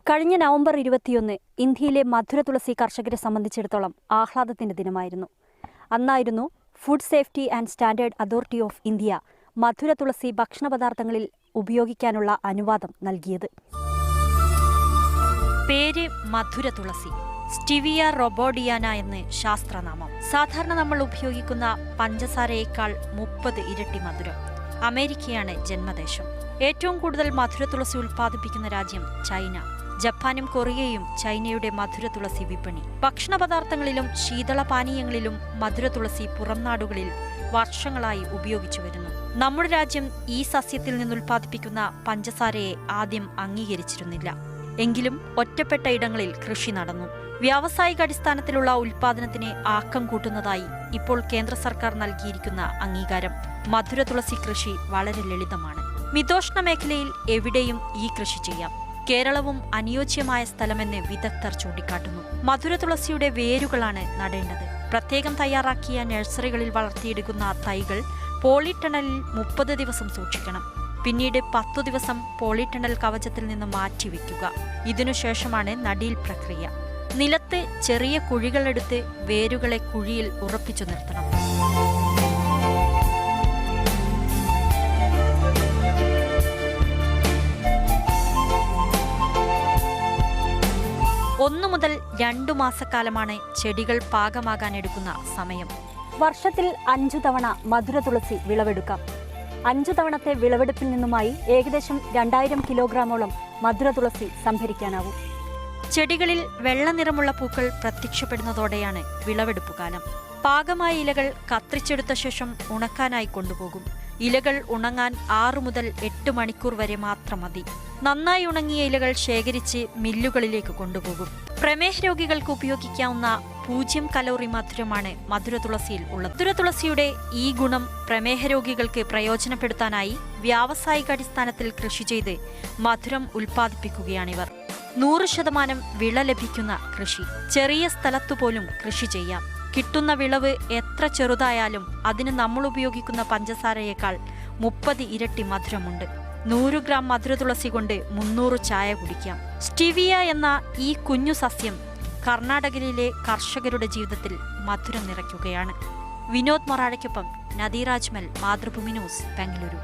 കഴിഞ്ഞ നവംബർ 21 ഇന്ത്യയിലെ മധുര തുളസി കർഷകരെ സംബന്ധിച്ചിടത്തോളം ആഹ്ലാദത്തിന്റെ ദിനമായിരുന്നു. അന്നായിരുന്നു food safety and standard authority of India മധുര തുളസി ഭക്ഷണപദാർത്ഥങ്ങളിൽ ഉപയോഗിക്കാനുള്ള അനുവാദം നൽകിയത്. പേര് മധുര തുളസി, സ്റ്റിവിയ റൊബോഡിയാന എന്ന് ശാസ്ത്രനാമം. സാധാരണ നമ്മൾ ഉപയോഗിക്കുന്ന പഞ്ചസാരയേക്കാൾ 30 ഇരട്ടി മധുരം. അമേരിക്കയാണ് ജന്മദേശം. ഏറ്റവും കൂടുതൽ മധുര തുളസി ഉൽപ്പാദിപ്പിക്കുന്ന രാജ്യം ചൈന. ജപ്പാനും കൊറിയയും ചൈനയുടെ മധുര തുളസി വിപണി. ഭക്ഷണപദാർത്ഥങ്ങളിലും ശീതളപാനീയങ്ങളിലും മധുര തുളസി പുറംനാടുകളിൽ വർഷങ്ങളായി ഉപയോഗിച്ചു വരുന്നു. നമ്മുടെ രാജ്യം ഈ സസ്യത്തിൽ നിന്നുൽപ്പാദിപ്പിക്കുന്ന പഞ്ചസാരയെ ആദ്യം അംഗീകരിച്ചിരുന്നില്ല. എങ്കിലും ഒറ്റപ്പെട്ട ഇടങ്ങളിൽ കൃഷി നടന്നു. വ്യാവസായിക അടിസ്ഥാനത്തിലുള്ള ഉൽപാദനത്തിന് ആക്കം കൂട്ടുന്നതായി ഇപ്പോൾ കേന്ദ്ര സർക്കാർ നൽകിയിരിക്കുന്ന അംഗീകാരം. മധുര തുളസി കൃഷി വളരെ ലളിതമാണ്. മിതോഷ്ണ മേഖലയിൽ എവിടെയും ഈ കൃഷി ചെയ്യാം. കേരളവും അനുയോജ്യമായ സ്ഥലമെന്ന് വിദഗ്ധർ ചൂണ്ടിക്കാട്ടുന്നു. മധുര തുളസിയുടെ വേരുകളാണ് നടേണ്ടത്. പ്രത്യേകം തയ്യാറാക്കിയ നഴ്സറികളിൽ വളർത്തിയെടുക്കുന്ന തൈകൾ പോളിടണലിൽ 30 ദിവസം സൂക്ഷിക്കണം. പിന്നീട് 10 ദിവസം പോളിടണൽ കവചത്തിൽ നിന്ന് മാറ്റിവെക്കുക. ഇതിനുശേഷമാണ് നടീൽ പ്രക്രിയ. നിലത്ത് ചെറിയ കുഴികളെടുത്ത് വേരുകളെ കുഴിയിൽ ഉറപ്പിച്ചു നിർത്തണം. ഒന്നു മുതൽ 2 മാസക്കാലമാണ് ചെടികൾ പാകമാകാൻ എടുക്കുന്ന സമയം. വർഷത്തിൽ 5 തവണ മധുര തുളസി വിളവെടുക്കാം. 5 തവണത്തെ വിളവെടുപ്പിൽ നിന്നുമായി ഏകദേശം 2000 കിലോഗ്രാമോളം മധുര തുളസി സംഭരിക്കാനാവും. ചെടികളിൽ വെള്ള നിറമുള്ള പൂക്കൾ പ്രത്യക്ഷപ്പെടുന്നതോടെയാണ് വിളവെടുപ്പ് കാലം. പാകമായ ഇലകൾ കത്രിച്ചെടുത്ത ശേഷം ഉണക്കാനായി കൊണ്ടുപോകും. ഇലകൾ ഉണങ്ങാൻ 6 മുതൽ 8 മണിക്കൂർ വരെ മാത്രം മതി. നന്നായി ഉണങ്ങിയ ഇലകൾ ശേഖരിച്ച് മില്ലുകളിലേക്ക് കൊണ്ടുപോകും. പ്രമേഹ രോഗികൾക്ക് ഉപയോഗിക്കാവുന്ന 0 കലോറി മധുരമാണ് മധുര തുളസിയിൽ ഉള്ളത്. മധുര തുളസിയുടെ ഈ ഗുണം പ്രമേഹ രോഗികൾക്ക് പ്രയോജനപ്പെടുത്താനായി വ്യാവസായിക അടിസ്ഥാനത്തിൽ കൃഷി ചെയ്ത് മധുരം ഉൽപ്പാദിപ്പിക്കുകയാണിവർ. 100% വിള ലഭിക്കുന്ന കൃഷി. ചെറിയ സ്ഥലത്തുപോലും കൃഷി ചെയ്യാം. കിട്ടുന്ന വിളവ് എത്ര ചെറുതായാലും അതിന് നമ്മൾ ഉപയോഗിക്കുന്ന പഞ്ചസാരയേക്കാൾ 30 ഇരട്ടി മധുരമുണ്ട്. 100 ഗ്രാം മധുര തുളസി കൊണ്ട് 300 ചായ കുടിക്കാം. സ്റ്റിവിയ എന്ന ഈ കുഞ്ഞു സസ്യം കർണാടകയിലെ കർഷകരുടെ ജീവിതത്തിൽ മധുരം നിറയ്ക്കുകയാണ്. വിനോദ് മൊറാഴയ്ക്കൊപ്പം നദീർ അജ്മൽ, മാതൃഭൂമി ന്യൂസ്, ബംഗളൂരു.